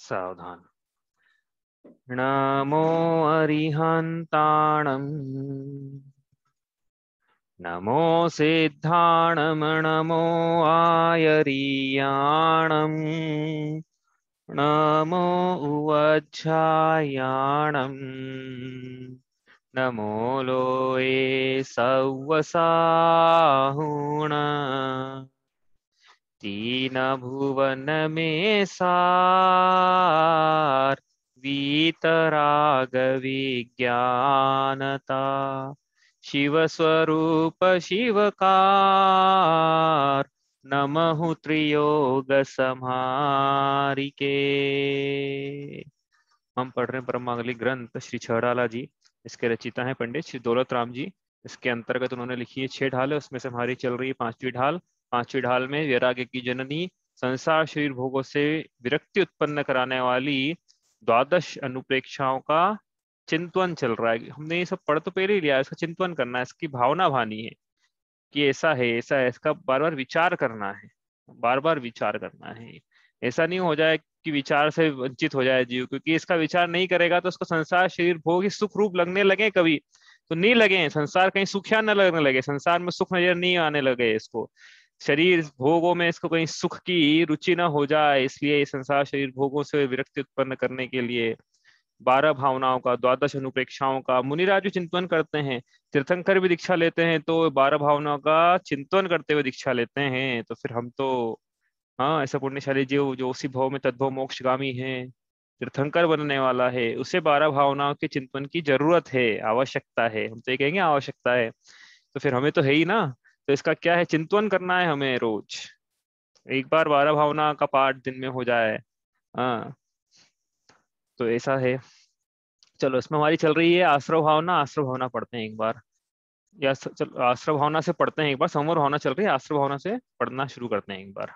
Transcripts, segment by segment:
सावधान। नमो अरिहन्ताणम् नमो सिद्धाणम् नमो आयरीयाणम् नमो उवज्झायाणम् नमो लोये सव्वसाहुण तीन भुवन में सार वीतराग विज्ञानता शिव स्वरूप शिवकार नमः त्रियोग संहारिके। हम पढ़ रहे हैं ब्रह्मांगली ग्रंथ श्री छड़ाला जी। इसके रचिता हैं पंडित श्री दौलत राम जी। इसके अंतर्गत उन्होंने लिखी है 6 ढाल, उसमें से हमारी चल रही है 5वीं ढाल। 5वीं ढाल में वैराग्य की जननी, संसार शरीर भोगों से विरक्ति उत्पन्न कराने वाली 12 अनुप्रेक्षाओं का चिंतन चल रहा है। हमने ये सब पढ़ तो पहले ही लिया है, इसका चिंतन करना है, इसकी भावना भानी है कि ऐसा है ऐसा है, इसका बार बार विचार करना है, बार बार विचार करना है। ऐसा नहीं हो जाए कि विचार से वंचित हो जाए जीव, क्योंकि इसका विचार नहीं करेगा तो उसको संसार शरीर भोग ही सुख रूप लगने लगे कभी तो नहीं लगे, संसार कहीं सुखिया न लगने लगे, संसार में सुख नजर नहीं आने लगे इसको, शरीर भोगों में इसको कहीं सुख की रुचि ना हो जाए, इसलिए ये संसार शरीर भोगों से विरक्ति उत्पन्न करने के लिए 12 भावनाओं का, 12 अनुप्रेक्षाओं का मुनिराज भी चिंतन करते हैं। तीर्थंकर भी दीक्षा लेते हैं तो 12 भावनाओं का चिंतन करते हुए दीक्षा लेते हैं। तो फिर हम तो, हाँ, ऐसा पुण्यशाली जीव जो उसी भाव में तद्भव मोक्षगामी है, तीर्थंकर बनने वाला है, उसे 12 भावनाओं के चिंतन की जरूरत है, आवश्यकता है। हम तो ये कहेंगे आवश्यकता है, तो फिर हमें तो है ही ना। तो इसका क्या है, चिंतन करना है हमें रोज, एक बार 12 भावना का पाठ दिन में हो जाए। हाँ, तो ऐसा है। चलो, इसमें हमारी चल रही है आश्रव भावना। आश्रव भावना पढ़ते हैं एक बार, चलो आश्रव भावना से पढ़ते हैं एक बार। संवर भावना चल रही है, आश्रव भावना से पढ़ना शुरू करते हैं एक बार।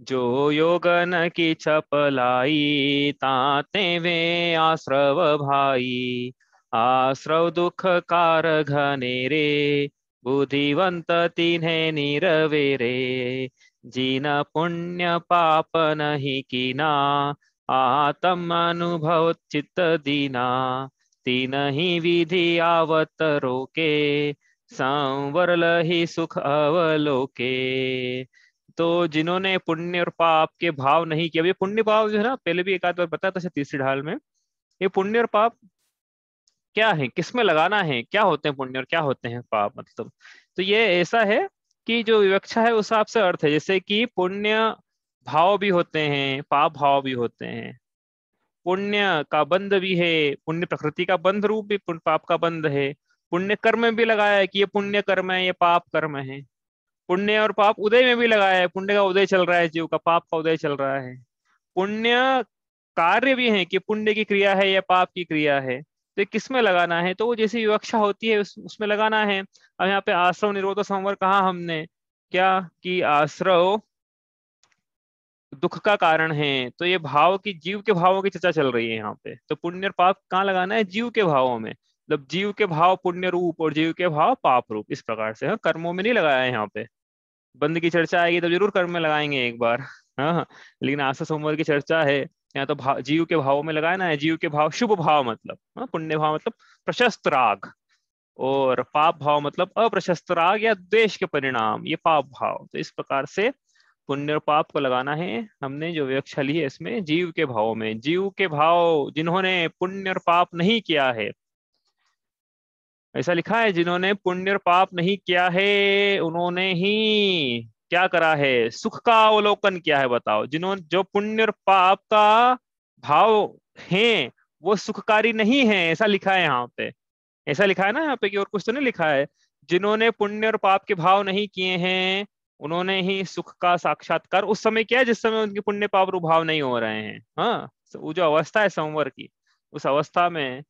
जो योगन की चपलाई ताते वे आश्रव भाई, आश्रव दुख कार घनेरे बुद्धिवंत तिन्हें नीरवेरे, जिन पुण्य पाप नहीं कीना आत्म अनुभव चित्त दीना, तीन ही विधि आवत रोके संवर लहि सुख अवलोके। तो जिन्होंने पुण्य और पाप के भाव नहीं किया, अब ये पुण्य भाव जो है ना, पहले भी एक आध बार बताया था तीसरी ढाल में, ये पुण्य और पाप क्या है, किसमें लगाना है, क्या होते हैं पुण्य और क्या होते हैं पाप, मतलब। तो ये ऐसा है कि जो विवक्षा है उस हिसाब से अर्थ है, जैसे कि पुण्य भाव भी होते हैं, पाप भाव भी होते हैं। पुण्य का बंध भी है, पुण्य प्रकृति का बंध रूप भी पाप का बंध है। पुण्य कर्म में भी लगाया है कि ये पुण्य कर्म है, ये पाप कर्म है। पुण्य और पाप उदय में भी लगाया है, पुण्य का उदय चल रहा है जीव का, पाप का उदय चल रहा है। पुण्य कार्य भी है कि पुण्य की क्रिया है या पाप की क्रिया है, तो ये किस में लगाना है, तो वो जैसी विवक्षा होती है उसमें लगाना है। अब यहाँ पे आश्रव निरोध संवर कहा हमने, क्या कि आश्रव दुख का कारण है, तो ये भाव की, जीव के भावों की चर्चा चल रही है यहाँ पे। तो पुण्य और पाप कहाँ लगाना है, जीव के भावों में, मतलब जीव के भाव पुण्य रूप और जीव के भाव पाप रूप, इस प्रकार से। हाँ, कर्मों में नहीं लगाया है यहाँ पे। बंद की चर्चा आएगी तो जरूर कर्म में लगाएंगे एक बार। हाँ हाँ, लेकिन आशा सोमवार की चर्चा है यहाँ, तो जीव के भावों में लगाया ना है। जीव के भाव शुभ भाव मतलब, हाँ, पुण्य भाव मतलब प्रशस्त राग, और पाप भाव मतलब अप्रशस्त राग या द्वेष के परिणाम, ये पाप भाव। तो इस प्रकार से पुण्य और पाप को लगाना है हमने, जो विवक्षा ली है इसमें जीव के भावों में। जीव के भाव जिन्होंने पुण्य और पाप नहीं किया है, ऐसा लिखा है, जिन्होंने पुण्य और पाप नहीं किया है उन्होंने ही क्या करा है, सुख का अवलोकन किया है। बताओ, जिन्होंने, जो पुण्य और पाप का भाव हैं वो सुखकारी नहीं है, ऐसा लिखा है यहाँ पे। ऐसा लिखा है ना यहाँ पे, कि और कुछ तो नहीं लिखा है। जिन्होंने पुण्य और पाप के भाव नहीं किए हैं उन्होंने ही सुख का साक्षात्कार उस समय किया है जिस समय उनके पुण्य पाप रूप भाव नहीं हो रहे हैं। हाँ, तो वो जो अवस्था है संवर की, उस अवस्था में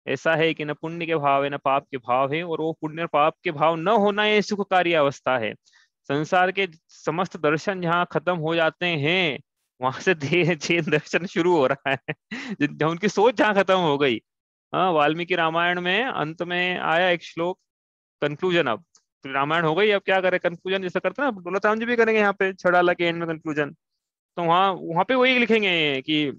ऐसा है कि न पुण्य के भाव है न पाप के भाव है, और वो पुण्य और पाप के भाव न होना ये सुखकारी अवस्था है। संसार के समस्त दर्शन जहाँ खत्म हो जाते हैं वहां से देह चेत दर्शन शुरू हो रहा है। उनकी सोच जहाँ खत्म हो गई। हाँ, वाल्मीकि रामायण में अंत में आया एक श्लोक, कंक्लूजन। अब तो रामायण हो गई, अब क्या करें, कंक्लूजन जैसा करते हैं ना, दौलत राम जी भी करेंगे यहाँ पे छड़ाला के एंड में कंक्लूजन। तो वहां वहां पे वही लिखेंगे कि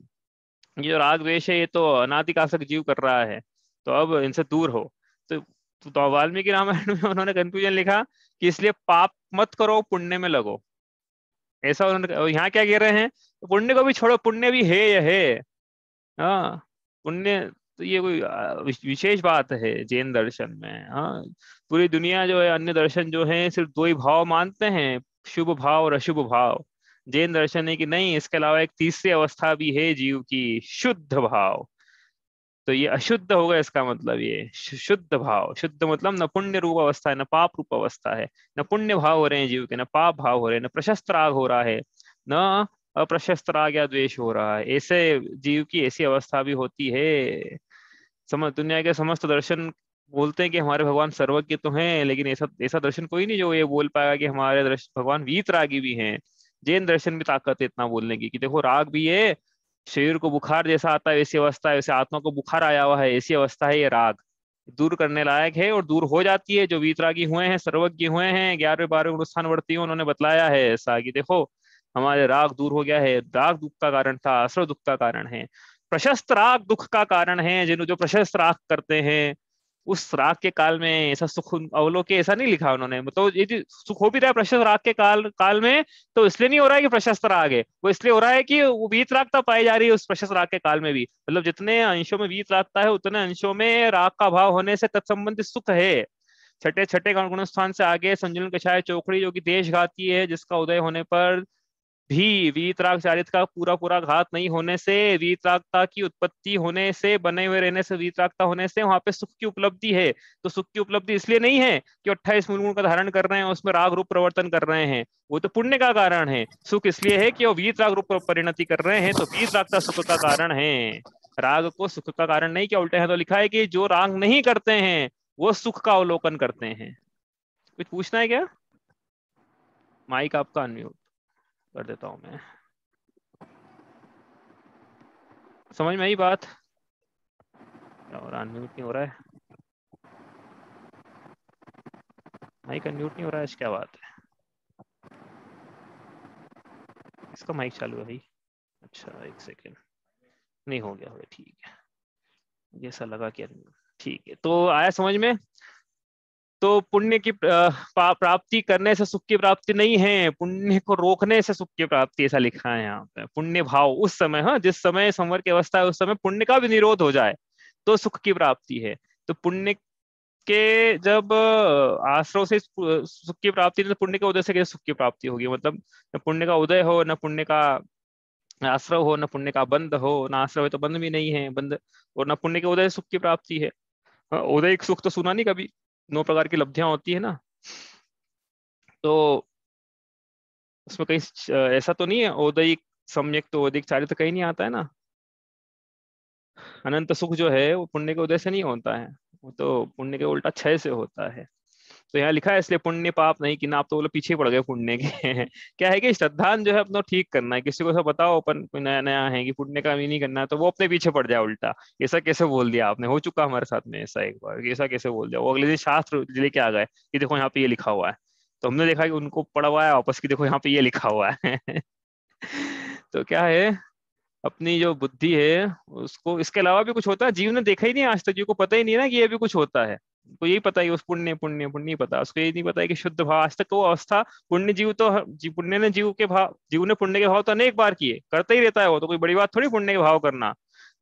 ये जो राग द्वेष है ये तो अनादिकाल तक जीव कर रहा है, तो अब इनसे दूर हो। तो वाल्मीकि रामायण में उन्होंने कंक्लूजन लिखा कि इसलिए पाप मत करो, पुण्य में लगो। ऐसा उन्होंने, और यहाँ क्या कह रहे हैं, पुण्य को भी छोड़ो, पुण्य भी है ये है। हाँ, पुण्य तो ये कोई विशेष बात है जैन दर्शन में। हाँ, पूरी दुनिया जो है, अन्य दर्शन जो है सिर्फ दो ही भाव मानते हैं, शुभ भाव और अशुभ भाव। जैन दर्शन है कि नहीं, इसके अलावा एक तीसरी अवस्था भी है जीव की, शुद्ध भाव। तो ये अशुद्ध होगा, इसका मतलब ये शुद्ध भाव। शुद्ध मतलब न पुण्य रूप अवस्था है, न पाप रूप अवस्था है, न पुण्य भाव हो रहे हैं जीव के, न पाप भाव हो रहे हैं, न प्रशस्त राग हो रहा है, न अप्रशस्त राग या द्वेष हो रहा है। ऐसे जीव की ऐसी अवस्था भी होती है। समझ, दुनिया के समस्त दर्शन बोलते हैं कि हमारे भगवान सर्वज्ञ तो हैं, लेकिन ऐसा ऐसा दर्शन कोई नहीं जो ये बोल पाएगा कि हमारे भगवान वीतरागी भी हैं। जैन दर्शन में ताकत है इतना बोलने की कि देखो राग भी है, शरीर को बुखार जैसा आता है वैसी अवस्था है, वैसे आत्मा को बुखार आया हुआ है ऐसी अवस्था है, ये राग दूर करने लायक है और दूर हो जाती है। जो वीतरागी हुए हैं, सर्वज्ञ हुए हैं, 11वें 12वें गुणस्थान वर्ती उन्होंने बतलाया है ऐसा कि देखो हमारे राग दूर हो गया है। राग दुख का कारण था, आश्रव दुख का कारण है, प्रशस्त राग दुख का कारण है। जिन जो प्रशस्त राग करते हैं उस राग के काल में ऐसा सुख अवलोके, ऐसा नहीं लिखा उन्होंने। मतलब यदि सुख हो भी रहा है प्रशस्त राग के काल काल में, तो इसलिए नहीं हो रहा है कि प्रशस्त राग है, वो इसलिए हो रहा है कि वो वीतरागता पाई जा रही है उस प्रशस्त राग के काल में भी। मतलब जितने अंशों में वीतरागता है उतने अंशों में राग का भाव होने से तत्संबंधित सुख है। छठे छठे गुण स्थान से आगे संजुलन कषाय चौकड़ी जो कि देश घाती है, जिसका उदय होने पर भी वीतराग चारित का पूरा पूरा घात नहीं होने से, वीतरागता की उत्पत्ति होने से, बने हुए रहने से, वीतरागता होने से वहां पे सुख की उपलब्धि है। तो सुख की उपलब्धि इसलिए नहीं है कि 28 मूल गुण का धारण कर रहे हैं, उसमें राग रूप परिवर्तन कर रहे हैं, वो तो पुण्य का कारण है। सुख इसलिए है कि वो वीतराग रूप परिणति कर रहे हैं, तो वीतरागता सुख का कारण है। राग को सुख का कारण नहीं, क्या उल्टे हैं तो लिखा है कि जो राग नहीं करते हैं वो सुख का अवलोकन करते हैं। कुछ पूछना है क्या? माइक आपका अनम्यूट कर देता हूं मैं। समझ में आई बात? और अनम्यूट नहीं हो रहा है, माइक अनम्यूट नहीं हो रहा है, क्या बात है? इसका माइक चालू है भाई। अच्छा एक सेकेंड, नहीं हो गया होगा, ठीक है। जैसा लगा कि ठीक है, तो आया समझ में। तो पुण्य की प्राप्ति करने से सुख की प्राप्ति नहीं है, पुण्य को रोकने से सुख की प्राप्ति, ऐसा लिखा है यहाँ पे। पुण्य भाव उस समय, हाँ, जिस समय संवर की अवस्था है उस समय पुण्य का भी निरोध हो जाए तो सुख की प्राप्ति है। तो पुण्य के जब आश्रव से सुख की प्राप्ति, तो पुण्य के उदय से कैसे सुख की प्राप्ति होगी? मतलब न पुण्य का उदय हो, न पुण्य का आश्रव हो, न पुण्य का बंध हो। न आश्रव है तो बंध भी नहीं है, बंध और न पुण्य के उदय से सुख की प्राप्ति है। उदयिक सुख तो सुना नहीं कभी, 9 प्रकार की लब्धियां होती है ना, तो उसमें कहीं ऐसा तो नहीं है उदयिक सम्यक तो उदयिक चारित्र तो कहीं नहीं आता है ना। अनंत सुख जो है वो पुण्य के उदय से नहीं होता है, वो तो पुण्य के उल्टा क्षय से होता है। तो यहाँ लिखा है इसलिए पुण्य पाप नहीं कि ना, आप तो बोलो पीछे पड़ गए पुण्य के। क्या है कि श्रद्धान जो है अपना ठीक करना है। किसी को ऐसा बताओ अपन कोई नया नया है कि पुण्य का भी नहीं करना है, तो वो अपने पीछे पड़ जाए उल्टा। ऐसा कैसे बोल दिया आपने? हो चुका हमारे साथ में ऐसा एक बार, ऐसा कैसे बोल दिया। वो अगले दिन शास्त्र लेके आ गए कि देखो यहाँ पे ये लिखा हुआ है, तो हमने देखा कि उनको पढ़ा हुआ है वापस की, देखो यहाँ पे ये लिखा हुआ है। तो क्या है, अपनी जो बुद्धि है उसको, इसके अलावा भी कुछ होता है जीव ने देखा ही नहीं आज तक, जीव को पता ही नहीं ना कि ये भी कुछ होता है। तो यही पता है कि उस पुण्य पुण्य पुण्य ही पता, उसको ये नहीं पता है कि शुद्ध भाव आज तक वो अवस्था। पुण्य जीव तो पुण्य ने जीव के भाव, जीव ने पुण्य के भाव तो अनेक बार किए, करता ही रहता है, वो तो कोई बड़ी बात थोड़ी पुण्य के भाव करना।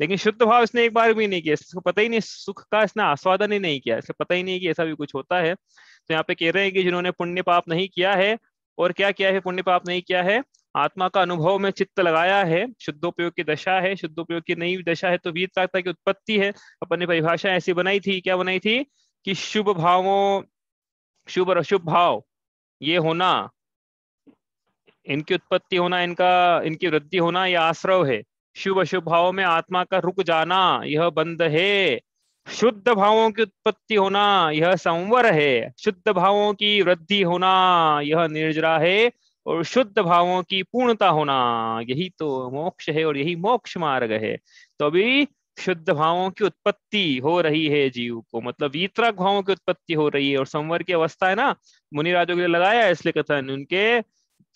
लेकिन शुद्ध भाव इसने एक बार भी नहीं किया, इसको पता ही नहीं, सुख का इसने आस्वादन ही नहीं किया, इसको पता ही नहीं कि ऐसा भी कुछ होता है। तो यहाँ पे कह रहे हैं कि जिन्होंने पुण्य पाप नहीं किया है, और क्या किया है, पुण्य पाप नहीं किया है, आत्मा का अनुभव में चित्त लगाया है, शुद्धोपयोग की दशा है, शुद्धोपयोग की नई दशा है, तो वीतरागता की उत्पत्ति है। अपन ने परिभाषा ऐसी बनाई थी, क्या बनाई थी कि शुभ भावों, शुभ और अशुभ भाव ये होना, इनकी उत्पत्ति होना, इनकी वृद्धि होना, यह आश्रव है। शुभ अशुभ भावों में आत्मा का रुक जाना यह बंध है। शुद्ध भावों की उत्पत्ति होना यह संवर है। शुद्ध भावों की वृद्धि होना यह निर्जरा है। और शुद्ध भावों की पूर्णता होना यही तो मोक्ष है, और यही मोक्ष मार्ग है। तो अभी शुद्ध भावों की उत्पत्ति हो रही है जीव को, मतलब वीतराग भावों की उत्पत्ति हो रही है। और संवर की अवस्था है ना, मुनि राजों के लिए लगाया है इसलिए कथन, उनके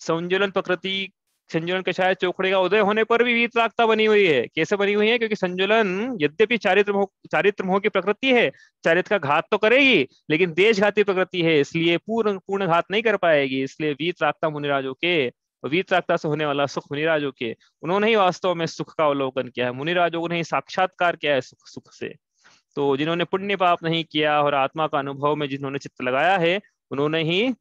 संजुलन प्रकृति संजुलन कषाय चोखड़े का उदय होने पर भी वीतरागता बनी हुई है। कैसे बनी हुई है? क्योंकि संजुलन यद्यपि चारित्र मोह की प्रकृति है, चारित्र का घात तो करेगी, लेकिन देशघाती प्रकृति है, इसलिए पूर्ण पूर्ण घात नहीं कर पाएगी। इसलिए वीतरागता मुनिराजों के, वीतरागता से होने वाला सुख मुनिराजों के, उन्होंने ही वास्तव में सुख का अवलोकन किया है, मुनिराजों ने ही साक्षात्कार किया है सुख सुख से। तो जिन्होंने पुण्य पाप नहीं किया और आत्मा का अनुभव में जिन्होंने चित्त लगाया है, उन्होंने ही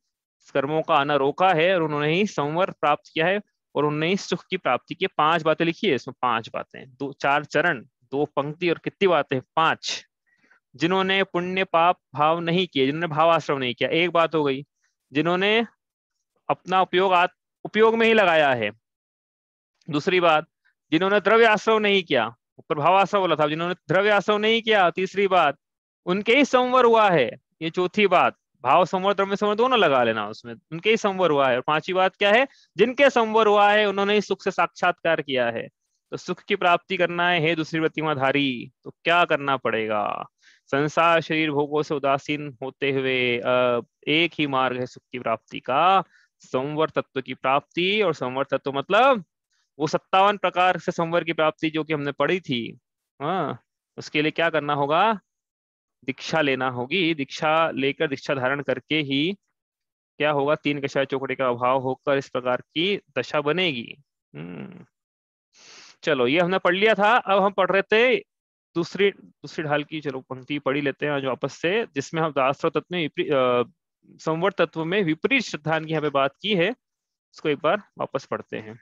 कर्मों का आना रोका है और उन्होंने ही संवर प्राप्त किया है और उन्होंने ही सुख की प्राप्ति की 5 बातें लिखी है। इसमें 5 बातें, 4 चरण, 2 पंक्ति और कितनी बातें? 5। जिन्होंने पुण्य पाप भाव नहीं किए, जिन्होंने भाव आश्रम नहीं किया, एक बात हो गई। जिन्होंने अपना उपयोग में ही लगाया है, दूसरी बात। जिन्होंने द्रव्य आश्रव नहीं किया, ऊपर भाव आश्रव बोला था, जिन्होंने द्रव्य आश्रव नहीं किया, तीसरी बात। उनके ही संवर हुआ है, ये चौथी बात। भाव संवर द्रव्य संवर दोनों लगा लेना उसमें, उनके ही संवर हुआ है। और 5वीं बात क्या है? जिनके संवर हुआ है उन्होंने ही सुख से साक्षात्कार किया है। तो सुख की प्राप्ति करना है हे दूसरी प्रतिमाधारी, तो क्या करना पड़ेगा? संसार शरीर भोगों से उदासीन होते हुए एक ही मार्ग है सुख की प्राप्ति का, संवर तत्व की प्राप्ति। और संवर तत्व मतलब वो 57 प्रकार से संवर की प्राप्ति जो कि हमने पढ़ी थी। हाँ, उसके लिए क्या करना होगा? दीक्षा लेना होगी। दीक्षा लेकर, दीक्षा धारण करके ही क्या होगा? 3 कषाय चौकड़े का अभाव होकर इस प्रकार की दशा बनेगी। चलो, ये हमने पढ़ लिया था। अब हम पढ़ रहे थे दूसरी दूसरी ढाल की, चलो पंक्ति पढ़ी लेते हैं जो वापस से, जिसमें हम दास्त्र तत्व में संवर तत्व में विपरीत श्रद्धा की हमें बात की है। उसको एक बार वापस पढ़ते हैं।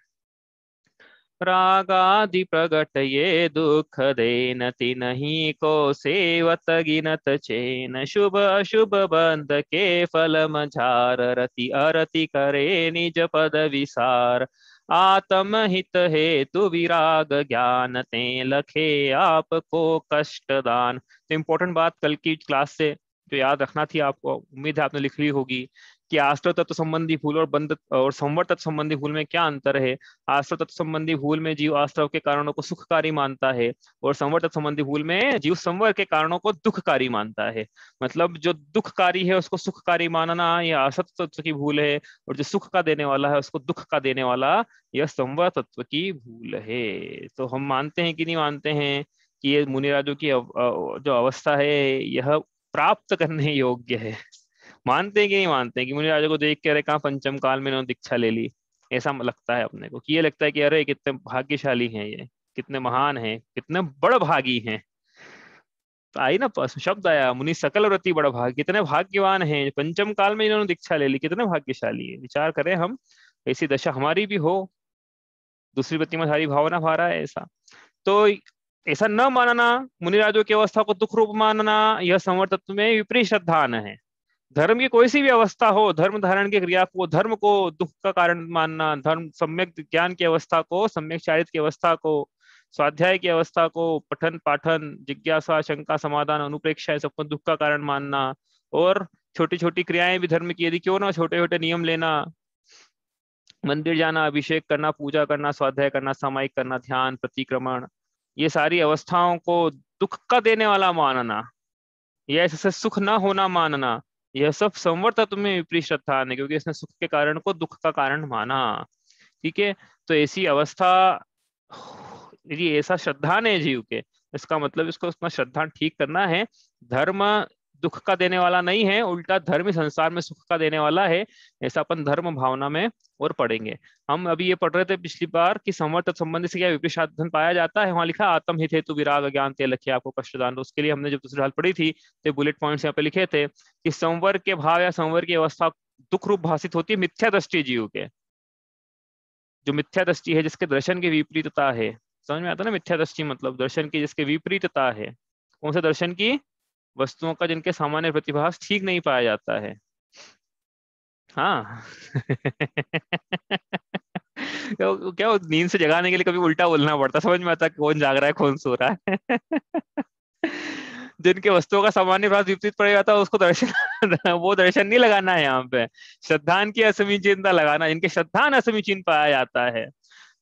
रागादि प्रगट ये दुख देन तिन्हि को सेवत गिनत चेन, शुभ अशुभ बंध के फल मझार, रति अरति करे निज पद विसार, आत्म हित हेतु विराग ज्ञान ते लखे आपको कष्ट दान। तो इम्पोर्टेंट बात कल की क्लास से जो याद रखना थी आपको, उम्मीद है आपने लिख ली होगी, कि आश्रय तत्व संबंधी भूल और बंध और संवर तत्व संबंधी भूल में क्या अंतर है। आश्रय तत्व संबंधी भूल में जीव आश्रव के कारणों को सुखकारी मानता है, और संवर तत्व संबंधी भूल में जीव संवर के कारणों को दुखकारी मानता है। मतलब जो दुखकारी है उसको सुखकारी मानना यह आश्रय तत्व की भूल है, और जो सुख का देने वाला है उसको दुख का देने वाला यह संवर तत्व की भूल है। तो हम मानते हैं कि नहीं मानते हैं कि ये मुनिराजों की जो अवस्था है यह प्राप्त करने योग्य है? मानते हैं कि नहीं मानते हैं कि मुनिराजों को देख के अरे कहाँ पंचम काल में इन्होंने दीक्षा ले ली? ऐसा लगता है अपने को, कि ये लगता है कि अरे कितने भाग्यशाली हैं ये, कितने महान हैं, कितने बड़ भागी हैं। तो आई ना शब्द आया, मुनि सकल व्रति बड़ भाग, कितने भाग्यवान हैं, पंचम काल में इन्होंने दीक्षा ले ली, कितने भाग्यशाली है। विचार करें हम, ऐसी दशा हमारी भी हो, दूसरी प्रतिमाधारी भावना भारा है ऐसा। तो ऐसा न मानना, मुनिराजों की अवस्था को दुख रूप मानना, यह संवर तत्व में विपरीत श्रद्धान है। धर्म की कोई सी भी अवस्था हो, धर्म धारण की क्रिया को, धर्म को दुख का कारण मानना, धर्म सम्यक ज्ञान की अवस्था को, सम्यक चारित्र की अवस्था को, स्वाध्याय की अवस्था को, पठन पाठन जिज्ञासा शंका समाधान अनुप्रेक्षा सबको दुख का कारण मानना, और छोटी छोटी क्रियाएं भी धर्म की, यदि क्यों ना छोटे छोटे नियम लेना, मंदिर जाना, अभिषेक करना, पूजा करना, स्वाध्याय करना, सामायिक करना, ध्यान, प्रतिक्रमण, ये सारी अवस्थाओं को दुख का देने वाला मानना, या इससे सुख न होना मानना, यह सब संवर तत्व में विपरीत श्रद्धा है, क्योंकि इसने सुख के कारण को दुख का कारण माना। ठीक है, तो ऐसी अवस्था, यदि ऐसा श्रद्धा है जीव के, इसका मतलब इसको अपना श्रद्धा ठीक करना है। धर्म दुख का देने वाला नहीं है, उल्टा धर्म ही संसार में सुख का देने वाला है। ऐसा अपन धर्म भावना में और पढ़ेंगे। हम अभी ये पढ़ रहे थे पिछली बार कि संवर तत्व संबंधी से क्या विपरीत साधन पाया जाता है। वहां लिखा आत्म हित हेतु विराग ज्ञान ते लखे आपको कष्टदान। तो उसके लिए हमने जब दूसरी हाल पढ़ी थी तो बुलेट पॉइंट्स यहाँ पे लिखे थे कि संवर के भाव या संवर की अवस्था दुख रूप भाषित होती है मिथ्या दृष्टि जीव के। जो मिथ्या दृष्टि है, जिसके दर्शन की विपरीतता है, समझ में आता है ना? मिथ्या दृष्टि मतलब दर्शन की जिसके विपरीतता है। कौन से दर्शन की? वस्तुओं का जिनके सामान्य प्रतिभास ठीक नहीं पाया जाता है। हाँ क्या नींद से जगाने के लिए कभी उल्टा बोलना पड़ता, समझ में आता कौन जाग रहा है कौन सो रहा है जिनके वस्तुओं का सामान्य भाव विपरीत पड़ जाता है उसको दर्शन वो दर्शन नहीं लगाना है यहाँ पे, श्रद्धान की असमीचीनता लगाना। जिनके श्रद्धान असमीचीन पाया जाता है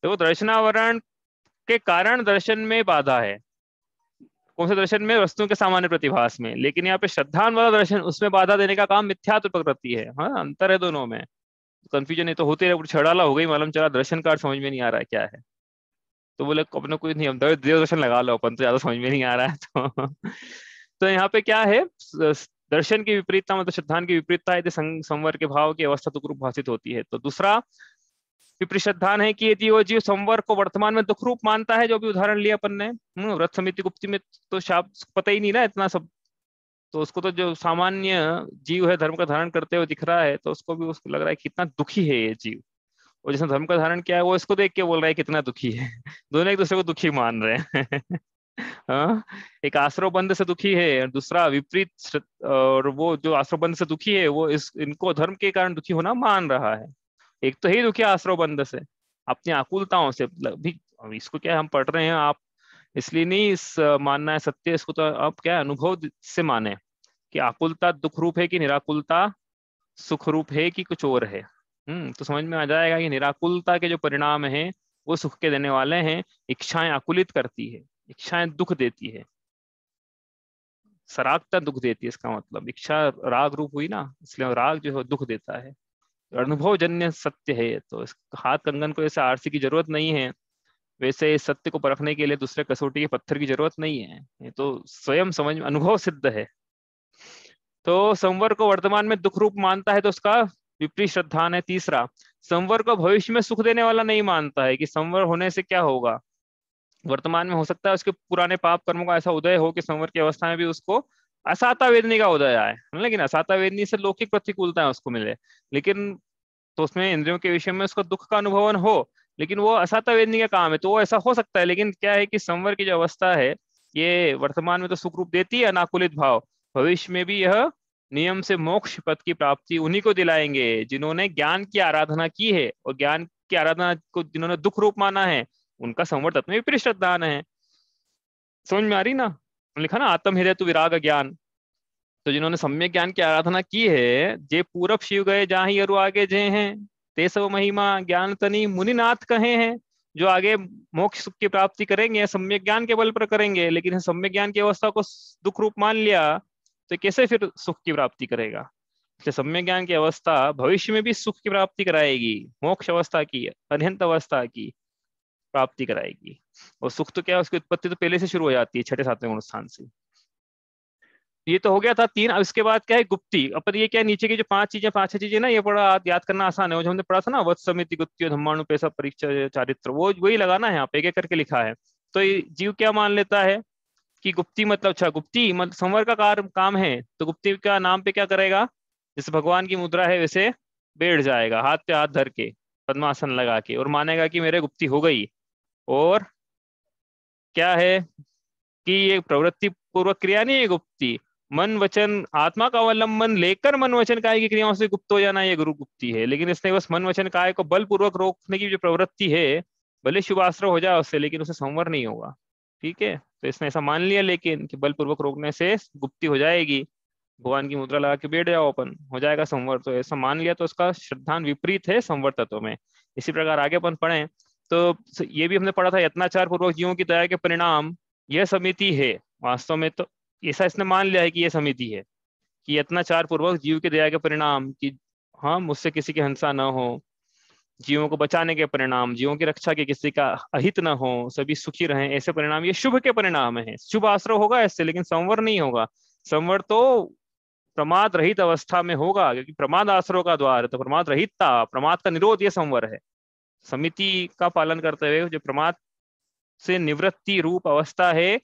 तो वो दर्शनावरण के कारण दर्शन में बाधा है। कौन से दर्शन में? वस्तुओं के सामान्य प्रतिभास में। लेकिन यहाँ पे श्रद्धान वाला दर्शन, उसमें बाधा देने का काम मिथ्यात्व प्रकृति है। हाँ, अंतर है दोनों में। कंफ्यूजन है तो होते रहे, छड़ाला हो गई, मालूम चला दर्शन कार्ड समझ में नहीं आ रहा है क्या है। तो बोले अपने कुछ नहीं, हम देव दर्शन लगा लो, अपन तो ज्यादा समझ में नहीं आ रहा है तो तो यहाँ पे क्या है, दर्शन की विपरीतता मतलब श्रद्धान की विपरीतता है, संवर के भाव की अवस्था दुख रूप भाषित होती है। तो दूसरा विपरीत श्रद्धान है कि यदि वो जीव संवर को वर्तमान में दुख रूप मानता है, जो भी उदाहरण लिया अपन ने व्रत समिति गुप्ति में, तो शाप पता ही नहीं ना इतना सब, तो उसको तो जो सामान्य जीव है धर्म का धारण करते हुए दिख रहा है, तो उसको भी उसको लग रहा है कितना दुखी है ये जीव, और जिसने धर्म का धारण किया है वो इसको देख के बोल रहा है कितना दुखी है दोनों एक दूसरे को दुखी मान रहे हैं हाँ, एक आश्रव बंध से दुखी है और दूसरा विपरीत और वो जो आश्रव बंध से दुखी है वो इनको धर्म के कारण दुखी होना मान रहा है। एक तो ही दुखी आश्रव बंध से, अपनी आकुलताओं से भी। अब इसको क्या हम पढ़ रहे हैं, आप इसलिए नहीं इस मानना है सत्य, इसको तो आप क्या अनुभव से माने कि आकुलता दुख रूप है कि निराकुलता सुख रूप है कि कुछ और है। तो समझ में आ जाएगा कि निराकुलता के जो परिणाम हैं वो सुख के देने वाले हैं। इच्छाएं आकुलित करती है, इच्छाएं दुख देती है, सरागता दुख देती है, इसका मतलब इच्छा राग रूप हुई ना, इसलिए राग जो है दुख देता है। अनुभव जन्य सत्य है, तो इस हाथ कंगन को जैसे आरसी की जरूरत नहीं है, वैसे इस सत्य को परखने के लिए दूसरे कसौटी के पत्थर की जरूरत नहीं है, ये तो स्वयं समझ में अनुभव सिद्ध है। तो संवर को वर्तमान में दुख रूप मानता है तो उसका विपरीत श्रद्धान है। तीसरा, संवर को भविष्य में सुख देने वाला नहीं मानता है कि संवर होने से क्या होगा, वर्तमान में हो सकता है उसके पुराने पाप कर्मों का ऐसा उदय हो कि संवर की अवस्था में भी उसको असाता वेदनी का उदय आए, लेकिन असाता वेदनी से लौकिक प्रतिकूलता उसको मिले, लेकिन तो उसमें इंद्रियों के विषय में उसको दुख का अनुभवन हो, लेकिन वो असाता वेदनी का काम है तो वो ऐसा हो सकता है। लेकिन क्या है कि संवर की जो अवस्था है ये वर्तमान में तो सुख रूप देती है अनाकुलित भाव, भविष्य में भी यह नियम से मोक्ष पद की प्राप्ति उन्हीं को दिलाएंगे जिन्होंने ज्ञान की आराधना की है, और ज्ञान की आराधना को जिन्होंने दुख रूप माना है उनका संवर तत्व में विपरीत श्रद्धान है। समझ में आ रही ना, लिखा ना आत्म हृदय तु विराग ज्ञान, तो जिन्होंने सम्यक ज्ञान की आराधना की है, जे पूरब शिव गए जहाँ ही अरु आगे जे हैं, ते सब महिमा ज्ञान तनी मुनिनाथ कहे हैं। जो आगे मोक्ष सुख की प्राप्ति करेंगे सम्यक ज्ञान के बल पर करेंगे, लेकिन सम्यक ज्ञान की अवस्था को दुख रूप मान लिया तो कैसे फिर सुख की प्राप्ति करेगा। इसलिए सम्यक ज्ञान की अवस्था भविष्य में भी सुख की प्राप्ति कराएगी, मोक्ष अवस्था की अनंत अवस्था की प्राप्ति कराएगी। और सुख तो क्या है, उसकी उत्पत्ति तो पहले से शुरू हो जाती है छठे सातवें अनुष्ठान से। ये तो हो गया था तीन। अब इसके बाद क्या है गुप्ती। अपन ये क्या नीचे की जो पांच चीजें पांच छह चीजें ना, ये बड़ा याद करना आसान है, वो जो हमने पढ़ा था ना, वत्स समिति गुप्ती धम्माणु पेशा परीक्षा चारित्र, वो वही लगाना है यहाँ पे, एक एक करके लिखा है। तो ये जीव क्या मान लेता है कि गुप्ती मतलब, अच्छा गुप्ती मतलब संवर का काम है, तो गुप्ती का नाम पे क्या करेगा, जैसे भगवान की मुद्रा है वैसे बैठ जाएगा हाथ पे हाथ धर के पद्मासन लगा के, और मानेगा कि मेरे गुप्ती हो गई। और क्या है कि ये प्रवृत्ति पूर्वक क्रिया नहीं है गुप्ती, मन वचन आत्मा का अवलंबन लेकर मन वचन काय की क्रियाओं से गुप्त हो जाना ये गुरु गुप्ती है। लेकिन इसने बस मन वचन काय को बलपूर्वक रोकने की जो प्रवृत्ति है, भले शुभ आश्रय हो जाए उससे, लेकिन उसे संवर नहीं होगा। ठीक है, तो इसने ऐसा मान लिया लेकिन कि बलपूर्वक रोकने से गुप्ती हो जाएगी, भगवान की मुद्रा लगा के बैठ जाओ अपन हो जाएगा संवर, तो ऐसा मान लिया तो उसका श्रद्धान विपरीत है संवर तत्व में। इसी प्रकार आगे अपन पढ़े तो ये भी हमने पढ़ा था, यत्नाचार पूर्वक जीवों की दया के परिणाम यह समिति है। वास्तव में तो ऐसा इसने मान लिया है कि यह समिति है, कि यत्नाचार पूर्वक जीव के दया के परिणाम, कि हाँ मुझसे किसी की हिंसा न हो, जीवों को बचाने के परिणाम, जीवों की रक्षा के, किसी का अहित न हो, सभी सुखी रहें, ऐसे परिणाम ये शुभ के परिणाम है। शुभ आश्रय होगा इससे, लेकिन संवर नहीं होगा। संवर तो प्रमाद रहित अवस्था में होगा, क्योंकि प्रमाद आश्रय का द्वार है, तो प्रमाद रहितता प्रमाद का निरोध ये संवर है। समिति का पालन करते हुए जो प्रमाद से निवृत्ति रूप अवस्था है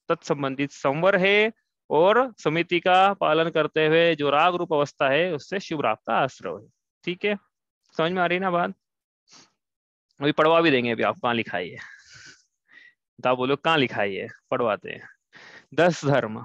तत्संबंधित संवर है, और समिति का पालन करते हुए जो राग रूप अवस्था है उससे शुभ राग का आश्रय है। ठीक है, समझ में आ रही ना बात। अभी पढ़वा भी देंगे, अभी आप कहाँ लिखाई है, तो आप बोलो कहाँ लिखाई है, पढ़वाते हैं। 10 धर्म,